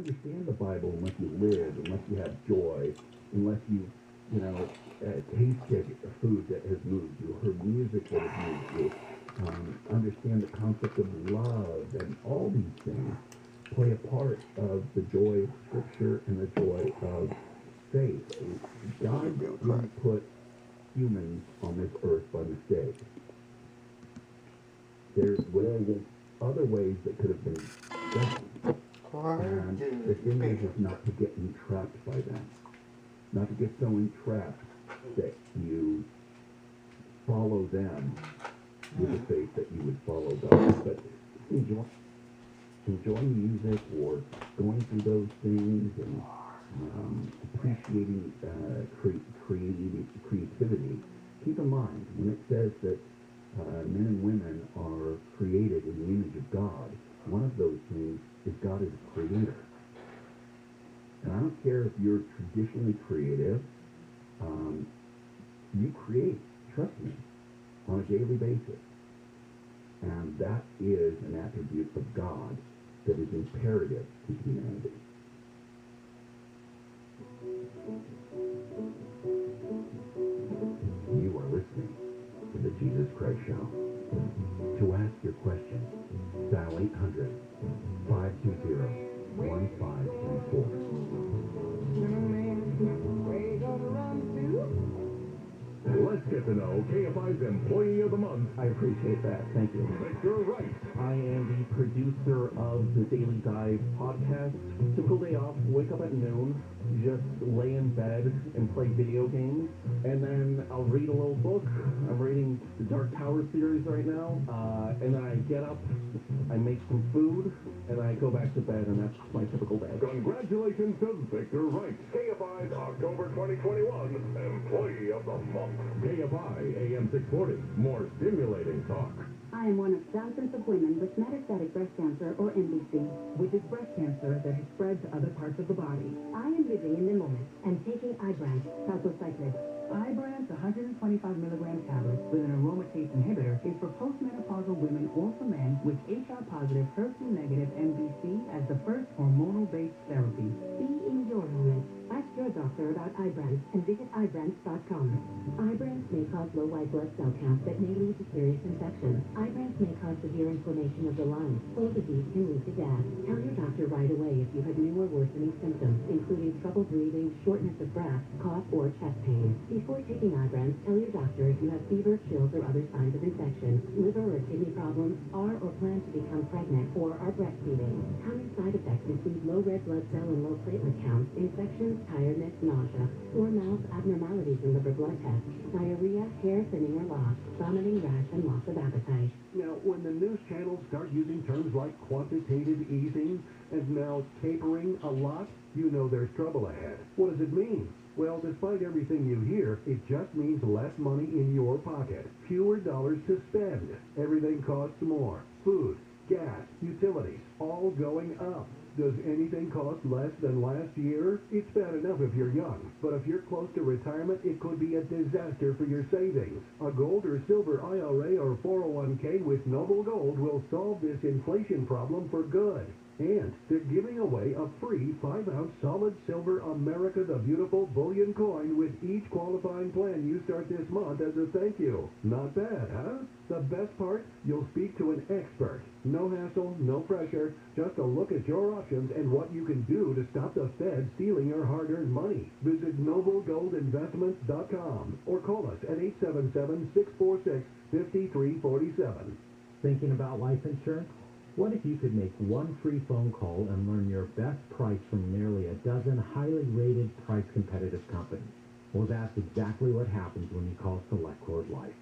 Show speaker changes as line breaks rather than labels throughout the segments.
understand the Bible unless you live, unless you have joy, unless you tasted food that has moved you, heard music that has moved you, understand the concept of love, and all these things play a part of the joy of Scripture and the joy of faith. God didn't put humans on this earth by mistake. There were other ways that could have been done. And the thing is not to get entrapped by them. Not to get so entrapped that you follow them with the faith that you would follow God. But enjoying music or going through those things and appreciating creativity. Keep in mind, when it says that men and women are created in the image of God, one of those things is God is a creator. And I don't care if you're traditionally creative, you create, trust me, on a daily basis. And that is an attribute of God that is imperative to humanity. You are listening to the Jesus Christ Show. To ask your question, dial 800-520-1534.
Let's get to know KFI's Employee of the Month.
I appreciate that. Thank you.
Victor Wright.
I am the producer of the Daily Dive podcast. Typical day off, wake up at noon, just lay in bed and play video games, and then I'll read a little book. I'm reading the Dark Tower series right now, and then I get up, I make some food, and I go back to bed, and that's my typical day.
Congratulations to Victor Wright, KFI's October 2021 Employee of the Month. KFI AM 640, more stimulating talk.
I am one of thousands of women with metastatic breast cancer, or MBC, which is breast cancer that has spread to other parts of the body. I am living in the moment and taking Ibrance, palbociclib. Ibrance 125 milligram tablets with an aromatase inhibitor is for postmenopausal women or for men with HR-positive, HER2-negative MBC as the first hormonal-based therapy. Be in your moment. Ask your doctor about Ibrance and visit Ibrance.com. Ibrance may cause low white blood cell count that may lead to serious infection. Ibrance may cause severe inflammation of the lungs. Both of these can lead to death. Tell your doctor right away if you have new or worsening symptoms, including trouble breathing, shortness of breath, cough, or chest pain. Before taking Ibrance, tell your doctor if you have fever, chills, or other signs of infection, liver or kidney problems, are or plan to become pregnant, or are breastfeeding. Common side effects include low red blood cell and low platelet counts, infections, tiredness, nausea, sore mouth, abnormalities in liver blood tests, diarrhea, hair thinning or loss, vomiting, rash, and loss of appetite.
Now, when the news channels start using terms like quantitative easing and now tapering a lot, you know there's trouble ahead. What does it mean? Well, despite everything you hear, it just means less money in your pocket, fewer dollars to spend. Everything costs more. Food, gas, utilities, all going up. Does anything cost less than last year? It's bad enough if you're young, but if you're close to retirement, it could be a disaster for your savings. A gold or silver IRA or 401k with Noble Gold will solve this inflation problem for good. And they're giving away a free 5-ounce solid silver America the Beautiful bullion coin with each qualifying plan you start this month as a thank you. Not bad, huh? The best part? You'll speak to an expert. No hassle, no pressure, just a look at your options and what you can do to stop the Fed stealing your hard-earned money. Visit NobleGoldInvestments.com or call us at 877-646-5347.
Thinking about life insurance? What if you could make one free phone call and learn your best price from nearly a dozen highly rated, price-competitive companies? Well, that's exactly what happens when you call SelectQuote Life.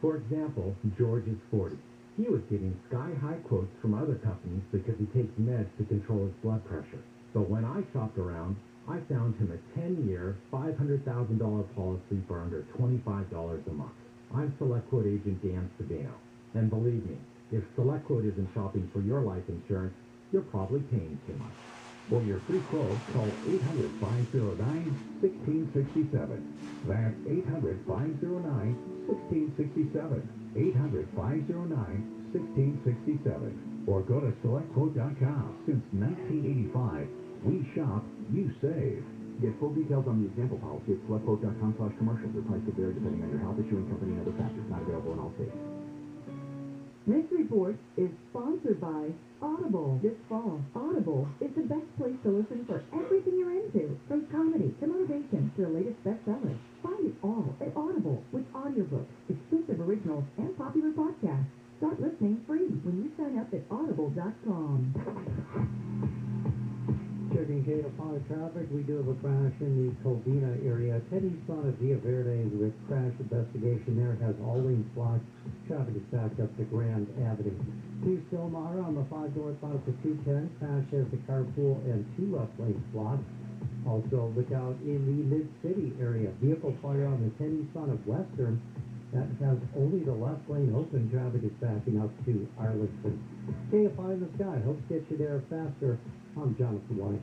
For example, George is 40. He was getting sky-high quotes from other companies because he takes meds to control his blood pressure. But when I shopped around, I found him a 10-year, $500,000 policy for under $25 a month. I'm SelectQuote agent Dan Savino. And believe me, if SelectQuote isn't shopping for your life insurance, you're probably paying too much.
For your free quote, call 800-509-1667. That's 800-509-1667. 800-509-1667. Or go to SelectQuote.com. Since 1985, we
shop, you save. Get full details on the example policy at selectquote.com/commercial. The price will vary depending on your health issuing company and other factors. Not available in all states.
This report is sponsored by Audible. This fall, Audible is the best place to listen for everything you're into, from comedy to motivation to the latest bestsellers. Find it all at Audible with audiobooks, exclusive originals, and popular podcasts. Start listening free when you sign up at audible.com.
Checking K5 traffic, we do have a crash in the Covina area. 10 eastbound of Via Verde with crash investigation there has all lanes blocked. Traffic is backed up to Grand Avenue. 2 Silmar on the 5 northbound to 210. Crash has the carpool and 2 left lanes blocked. Also, look out in the Mid-City area. Vehicle fire on the 10 eastbound of Western. That has only the left lane open. Traffic is backing up to Arlington. KFI in the sky. Hope to get you there faster. I'm Jonathan White.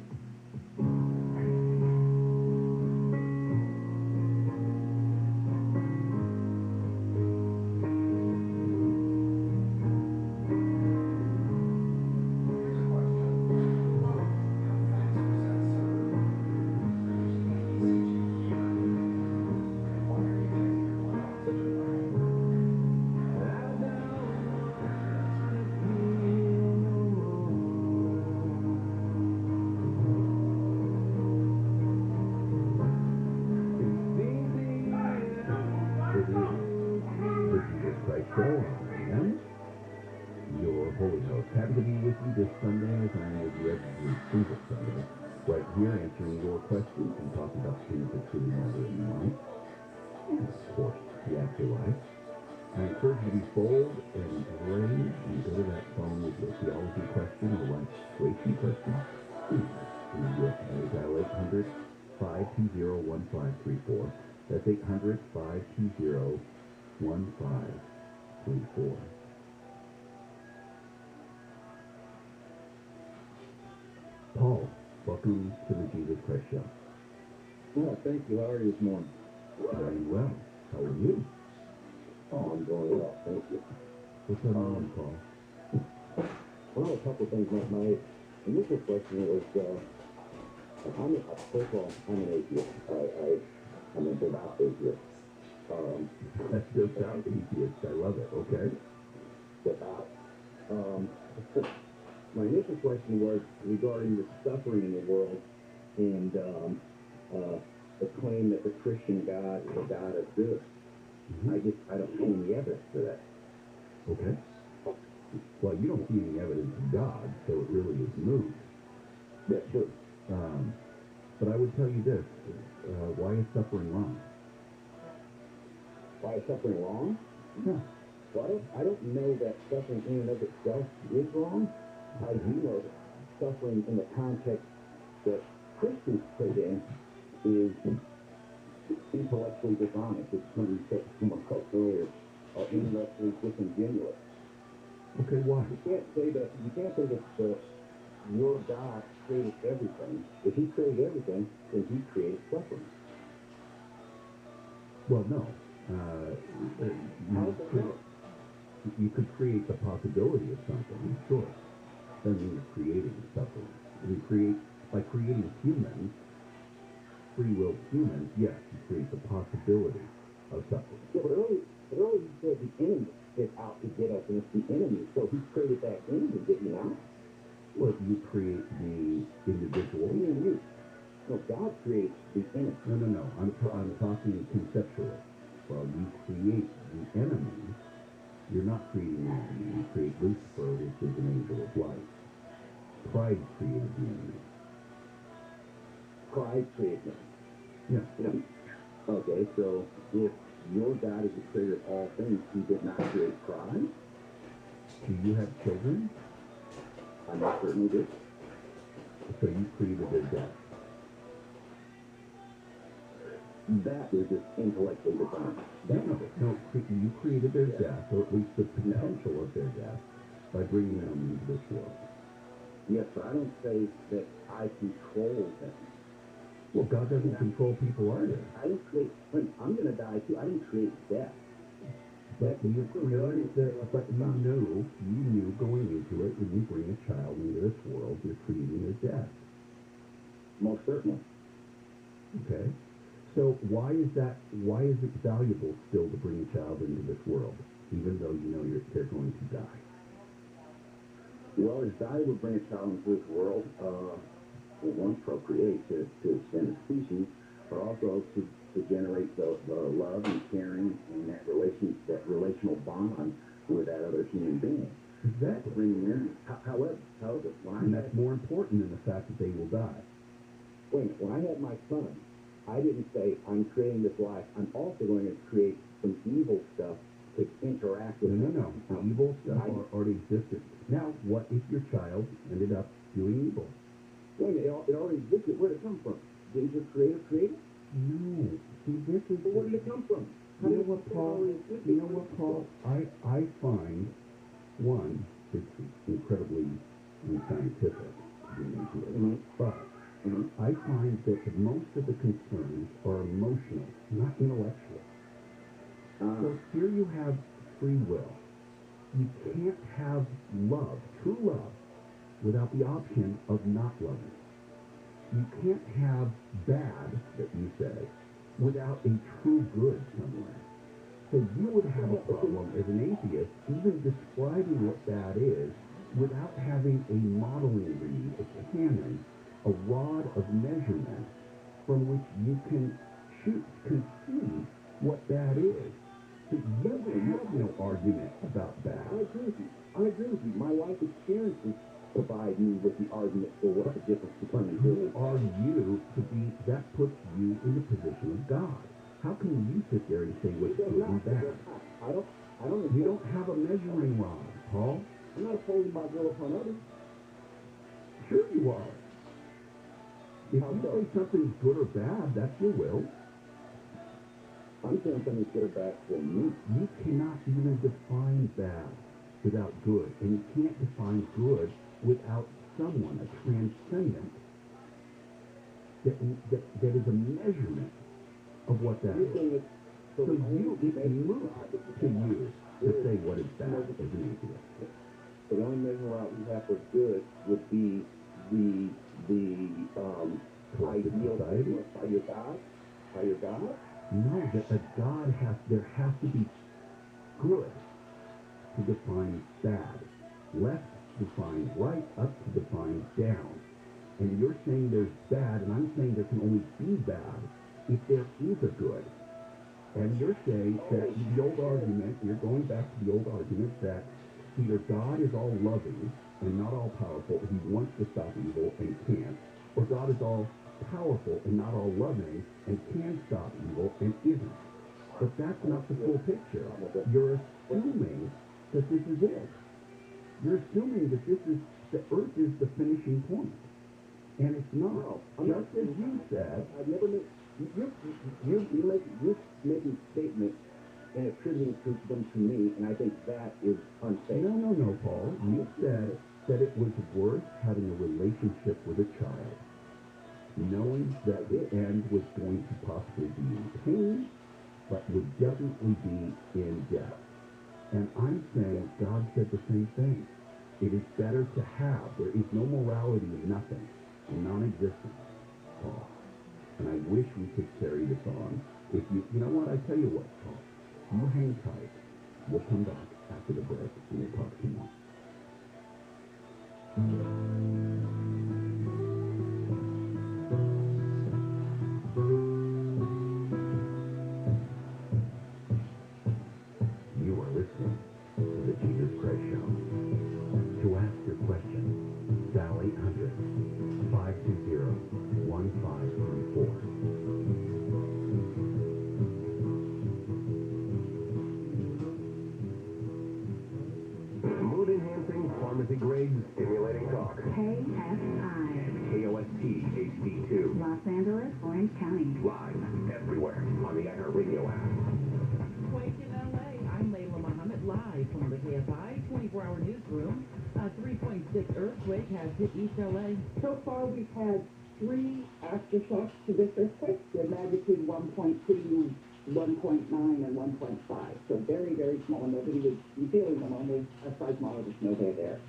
Happy to be with you this Sunday as I am with you every single Sunday. Right here answering your questions and talking about things that truly matter in life. And of course, the afterlife. I encourage you to be bold and brave and go to that phone with your theology question or life situation question. And you dial 800-520-1534. That's 800-520-1534. Paul, welcome to the Jesus Christ Show.
Well, thank you. How are you this morning?
Very well. How are you?
Oh, I'm doing well. Thank you.
What's on your mind, Paul?
Well, a couple of things. My initial question was, first of all, I'm an atheist. I'm a devout atheist.
That's just out atheist. I love it. Okay.
Devout. My initial question was regarding the suffering in the world and the claim that the Christian God is a God of good.
Mm-hmm.
I don't see any evidence for that.
Okay. Well, you don't see any evidence of God, so it really is moot.
That's true.
But I would tell you this. Why is suffering wrong?
Why is suffering wrong?
Yeah.
Well, I don't know that suffering in and of itself is wrong. I do know that suffering in the context that Christians put in is intellectually dishonest. It's something that someone else earlier, or intellectually disingenuous.
Okay, why?
You can't say that your God created everything. If he created everything, then he created suffering.
Well, no.
How is that work?
You could create the possibility of something, sure. Doesn't mean you're creating suffering. By creating humans, free will humans, yes, you create the possibility of suffering.
Yeah, but earlier you said the enemy is out to get us, and it's the enemy. So he created that enemy, did he not?
Well, you create the individual.
Me and you. No, God creates the enemy.
No. I'm talking conceptually. Well, you create the enemy. You're not creating the enemy. You create Lucifer, which is an angel of light. Pride created the enemy.
Pride created him.
Yeah.
Okay, so if your God is the creator of all things, he did not create pride?
Do you have children?
I most certainly do.
So you created their death.
That is just intellectually dishonest.
No, you created their death, or at least the potential of their death, by bringing them into this world.
Yes, but I don't say that I control them.
Well, God doesn't control people either.
I didn't create, I'm going to die too. I didn't create death.
But you created but you knew going into it, when you bring a child into this world, you're creating their death.
most certainly.
Okay. So why is it valuable still to bring a child into this world, even though you know they're going to die?
Well, it's valuable to bring a child into this world, one, procreate, to extend the species, but also to generate the love and caring and that relational bond with that other human being.
Exactly.
Bringing in, however,
and that's more important than the fact that they will die.
Wait a minute, when I had my son, I didn't say, I'm creating this life. I'm also going to create some evil stuff to interact with.
No. The evil stuff already existed. Now, what if your child ended up doing evil?
Wait a minute, it already existed. Where did it come from? Didn't your creator create it?
No. See, this is...
But where did it come from?
You know what, Paul? I find, one, it's incredibly unscientific to be into it,
Mm-hmm.
but I find that most of the concerns are emotional, not intellectual. So here you have free will. You can't have love, true love, without the option of not loving. You can't have bad, that you say, without a true good somewhere. So you would have a problem as an atheist even describing what bad is without having a modeling read, a canon, a rod of measurement from which you can conceive what bad is. So you have no argument about bad.
I agree with you. My life experiences provide me with the argument for what the difference between the
Who
two.
are you to be, that puts you in the position of God. How can you sit there and say what's good and bad?
I don't.
You don't have a measuring rod, Paul.
I'm not opposing my will upon others.
Sure you are. If you say something's good or bad, that's your will.
I'm saying something's good or bad for me.
You cannot even define bad without good, and you can't define good without someone, a transcendent, that is a measurement of what that is. So it's moot to you to say what is bad as an atheist.
So the only measure out we have for good would be the ideal
society?
by your God? By your God?
No, that God there has to be good to define bad. Left defines right, up to define down. And you're saying there's bad, and I'm saying there can only be bad if there is a good. And you're saying that the old argument, you're going back to the old argument that either God is all loving and not all powerful, he wants to stop evil and can't, or God is all powerful and not all loving and can stop evil and isn't. But that's not the full picture. You're assuming that this is it. You're assuming that the earth is the finishing point. And it's not. Just as you said,
I've never made... You're making statements and attributing them to me, and I think that is unsafe.
No, Paul. You said that it was worth having a relationship with a child, knowing that the end was going to possibly be in pain, but would definitely be in death. And I'm saying God said the same thing. It is better to have. There is no morality in nothing, in non-existence, Paul. And I wish we could carry this on. If you know what, I tell you what, Paul. You hang tight. We'll come back after the break and we'll talk some more. You are listening to the Jesus Christ Show. To ask your question, dial 800-520-1534.
Mood-enhancing, pharmacy-grade, stimulating talk.
KFI.
KOST HD2.
Los Angeles, Orange County.
Live everywhere on the iHeartRadio app.
Quake in LA. I'm Layla Muhammad, live from the KFI 24-hour newsroom. A 3.6 earthquake has hit East LA.
So far, we've had 3 aftershocks to this earthquake. They're magnitude 1.2, 1.9, and 1.5. So very, very small. Nobody would be feeling them. Only a seismologist know they're there.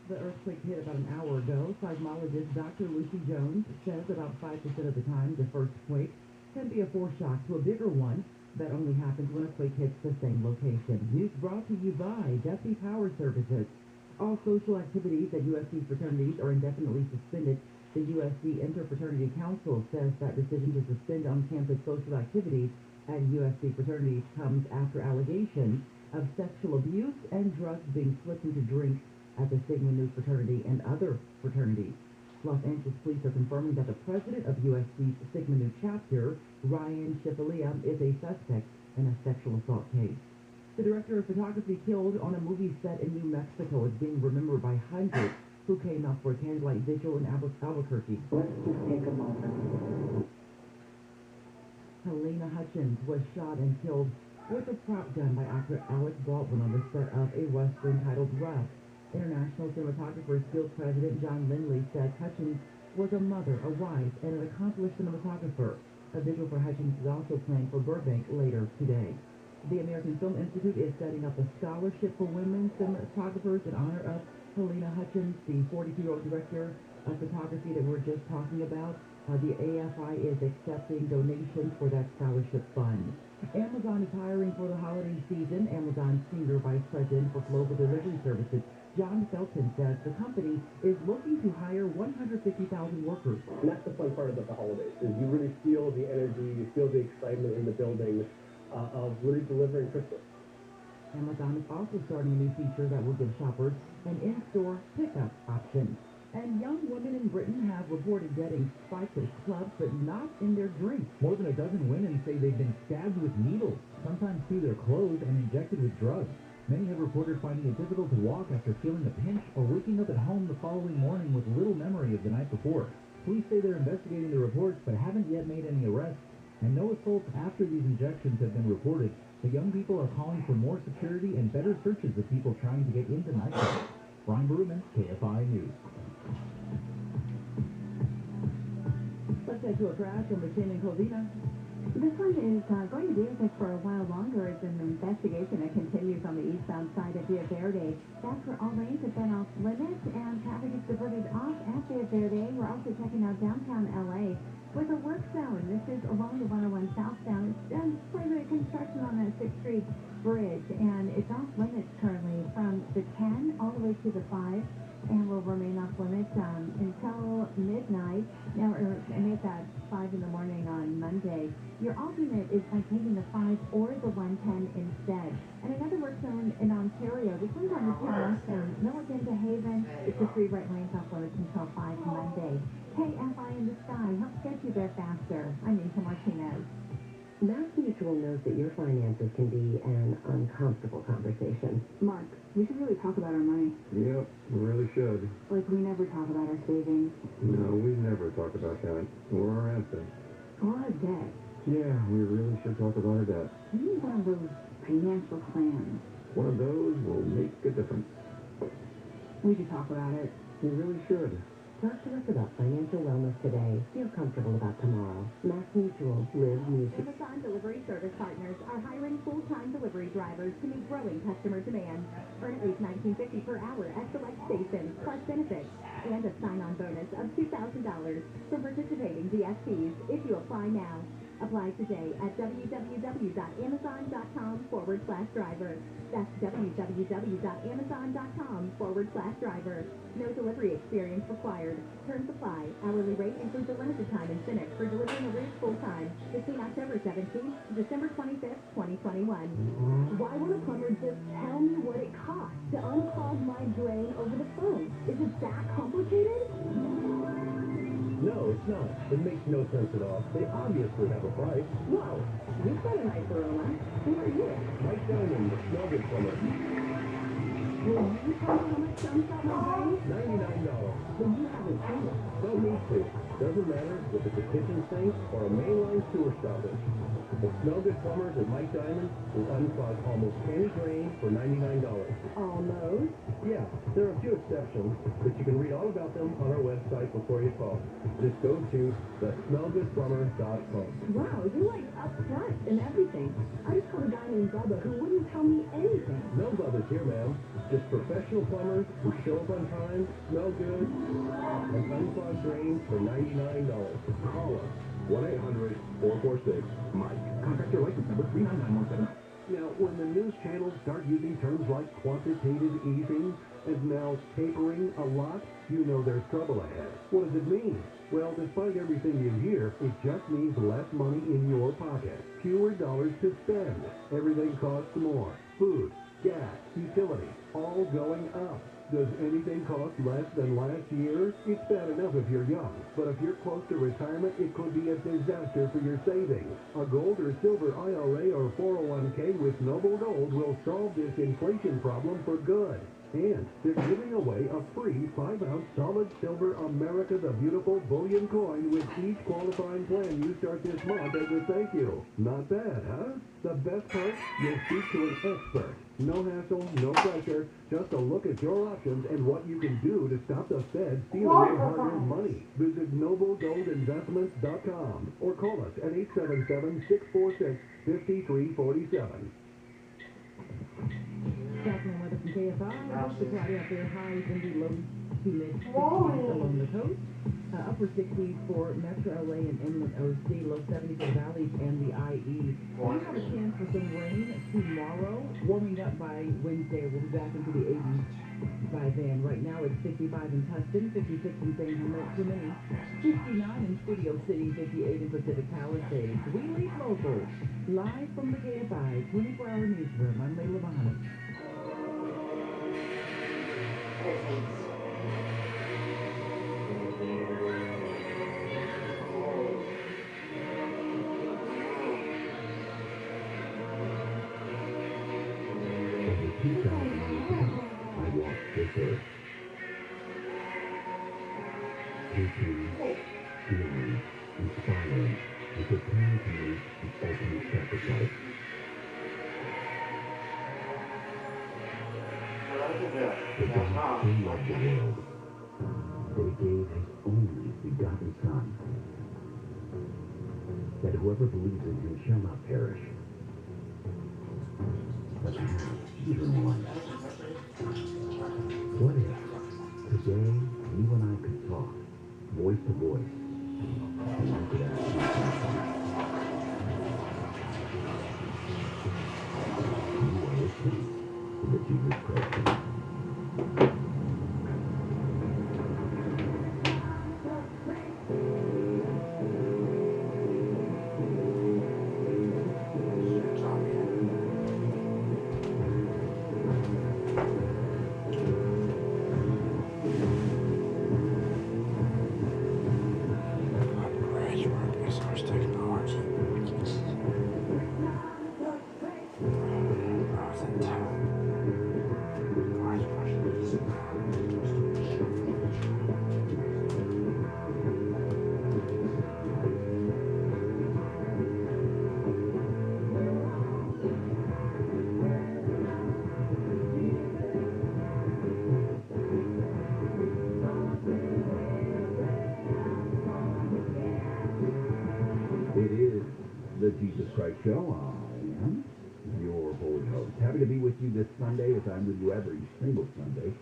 The earthquake hit about an hour ago. Seismologist Dr. Lucy Jones says about 5% of the time the first quake can be a foreshock to a bigger one that only happens when a quake hits the same location. News brought to you by Duffy Power Services. All social activities at USC fraternities are indefinitely suspended. The USC Interfraternity Council says that decision to suspend on-campus social activities at USC fraternities comes after allegations of sexual abuse and drugs being slipped into drinks at the Sigma Nu fraternity and other fraternities. Los Angeles police are confirming that the president of USC's Sigma Nu chapter, Ryan Kfi Am, is a suspect in a sexual assault case. The director of photography killed on a movie set in New Mexico is being remembered by hundreds who came out for a candlelight vigil in Albuquerque.
Let's just take a moment.
Helena Hutchins was shot and killed with a prop gun by actor Alec Baldwin on the set of a western titled Rough. International Cinematographers Guild President John Lindley said Hutchins was a mother, a wife, and an accomplished cinematographer. A vigil for Hutchins is also planned for Burbank later today. The American Film Institute is setting up a scholarship for women cinematographers in honor of Helena Hutchins, the 42-year-old director of photography that we're just talking about. The AFI is accepting donations for that scholarship fund. Amazon is hiring for the holiday season. Amazon Senior Vice President for Global Delivery Services, John Felton, says the company is looking to hire 150,000 workers.
And that's the fun part about the holidays, is you really feel the energy, you feel the excitement in the building of really delivering Christmas.
Amazon is also starting a new feature that will give shoppers an in-store pickup option. And young women in Britain have reported getting spiked at clubs, but not in their drinks.
More than a dozen women say they've been stabbed with needles, sometimes through their clothes and injected with drugs. Many have reported finding it difficult to walk after feeling a pinch or waking up at home the following morning with little memory of the night before. Police say they're investigating the reports but haven't yet made any arrests, and no assaults after these injections have been reported. The young people are calling for more security and better searches of people trying to get into nightclubs. Brian Berman, KFI News.
Let's head to a crash on the Chin in Covina.
This one is going to be with us for a while longer. It's an investigation that continues on the eastbound side of Via Verde. That's where all lanes have been off limits and traffic is diverted off at Via Verde. We're also checking out downtown LA with a work zone. This is along the 101 southbound. It's done further construction on that 6th Street bridge, and it's off limits currently from the 10 all the way to the 5. And will remain off limits until midnight. Now, I made that 5 in the morning on Monday. Your alternate is by taking the 5 or the 110 instead. And another work zone in Ontario. This one's on the 10 from Milligan to Haven. It's a 3 right lanes off limits until 5 Monday. KFI in the sky helps get you there faster. I'm Lisa Martinez.
Mass Mutual knows that your finances can be an uncomfortable conversation.
Mark, we should really talk about our money.
Yep, we really should.
Like, we never talk about our savings.
No, we never talk about that. Or our assets.
Or our debt.
Yeah, we really should talk about our debt.
We need one of those financial plans.
One of those will make a difference.
We should talk about it.
We really should.
Talk to us about financial wellness today. Feel comfortable about tomorrow. Mass Mutual. Live Mutual.
Amazon Delivery Service Partners are hiring full-time delivery drivers to meet growing customer demand. Earn at least $19.50 per hour at select stations, plus benefits, and a sign-on bonus of $2,000 from participating DSPs if you apply now. Apply today at www.amazon.com/driver. That's www.amazon.com/driver. No delivery experience required. Terms apply. Hourly rate includes a limited time incentive for delivering a route full-time between October 17th to December 25th, 2021.
Why would a plumber just tell me what it costs to unclog my drain over the phone? Is it that complicated?
No, it's not. It makes no sense at all. They obviously have a price.
Wow, you've got a nice aroma. Who are you?
Mike Diamond, the smell good plumber.
Will you tell me how much to unclog my drain?
$99.
Then you haven't paid it.
Don't need to. Doesn't matter if it's a kitchen sink or a mainline sewer stopper. The smell good plumbers at Mike Diamond will unclog almost any drain for $99.
Almost.
Yeah, there are a few exceptions, but you can read all about them on our website before you call. Just go to thesmellgoodplumber.com.
Wow, you're like upfront and everything. I just called a guy named Bubba who wouldn't tell me anything.
No Bubba's here, ma'am. Just professional plumbers who show up on time, smell good, and unclog drains for $99. Call us. 1-800-446-MIKE.
Contractor license number 39917. Now, when the news channels start using terms like quantitative easing and now tapering a lot, you know there's trouble ahead. What does it mean? Well, despite everything you hear, it just means less money in your pocket. Fewer dollars to spend. Everything costs more. Food, gas, utilities, all going up. Does anything cost less than last year? It's bad enough if you're young, but if you're close to retirement, it could be a disaster for your savings. A gold or silver IRA or 401k with Noble Gold will solve this inflation problem for good. And they're giving away a free 5-ounce solid silver America the Beautiful bullion coin with each qualifying plan you start this month as a thank you. Not bad, huh? The best part? You'll speak to an expert. No hassle, no pressure, just a look at your options and what you can do to stop the Fed stealing your hard-earned money. Visit NobleGoldInvestments.com or call us at 877-646-5347.
Southland weather from KFI. Most of the cloudy out there. Highs in the low to mid 60s along the coast. Upper 60s for Metro LA and Inland OC. Low 70s for the valleys and the IE. We have a chance for some rain tomorrow. Warming up by Wednesday. We'll be back into the 80s by then. Right now it's 55 in Tustin, 56 in St. Jiminy, 59 in Studio City, 58 in Pacific Palisades. We lead local. Live from the KFI 24-hour newsroom. I'm Layla Muhammad.
Over 2,000 years ago, I walked this earth. Teaching, healing, inspiring, and preparing to make the ultimate sacrifice. But God so loved the world that He gave His only begotten Son, that whoever believes in Him shall not perish, but have eternal life. What if today you and I could talk, voice to voice, and you could ask me something? You are listening to the Jesus Christ Show. The Jesus Christ Show. I am your holy host. Happy to be with you this Sunday, as I'm with you every single Sunday,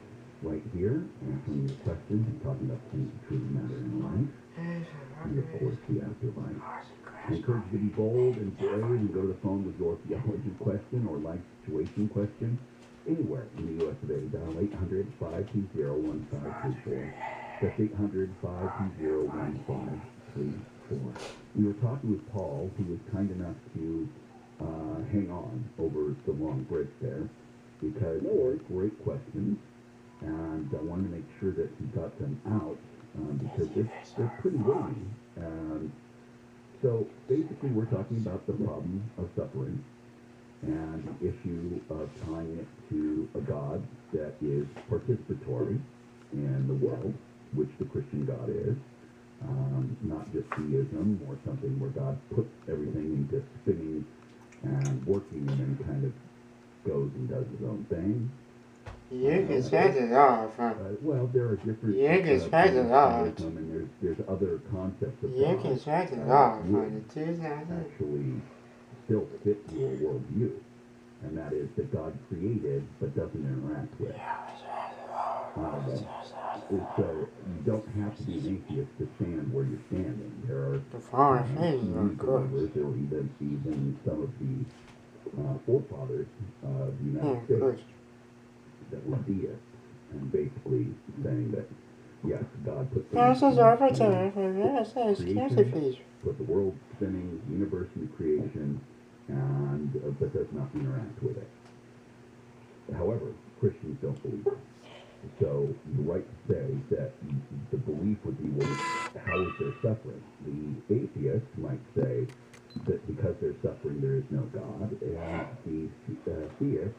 right here, answering your questions and talking about things that truly matter in life, and of course the afterlife. I encourage you to be bold and brave and go to the phone with your theology question or life situation question anywhere in the U.S. of A. Dial 800-520-1534. That's 800-520-1534. We were talking with Paul, who was kind enough to hang on over the long break there, because they were great questions, and I wanted to make sure that he got them out, because they're pretty weighty. So basically we're talking about the problem of suffering and the issue of tying it to a God that is participatory in the world, which the Christian God is. Not just theism or something where God puts everything into spinning and working and then kind of goes and does his own thing.
You can set it off.
Well, there are different.
You can set it off.
And there's other concepts of
You
God
can set it off on the
actually still fit your worldview. and that is that God created but doesn't interact with. So you don't have to be an atheist to stand where you're standing. There are believers, or even some of the forefathers of the United States that were deists, and basically saying that yes, God put creation, put the world spinning, universe in creation, and but does not interact with it. However, Christians don't believe it. So you're right to say that the belief would be, well, how is there suffering? The atheist might say that because there's suffering, there is no God, and the theist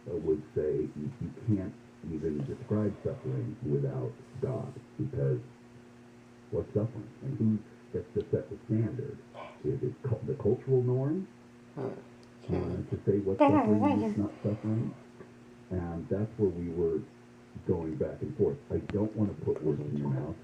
would say you can't even describe suffering without God, because what's suffering? And who gets to set the standard? Is it the cultural norm to say what's suffering and what's not suffering? And that's where we were going back and forth. I don't want to put words in your mouth.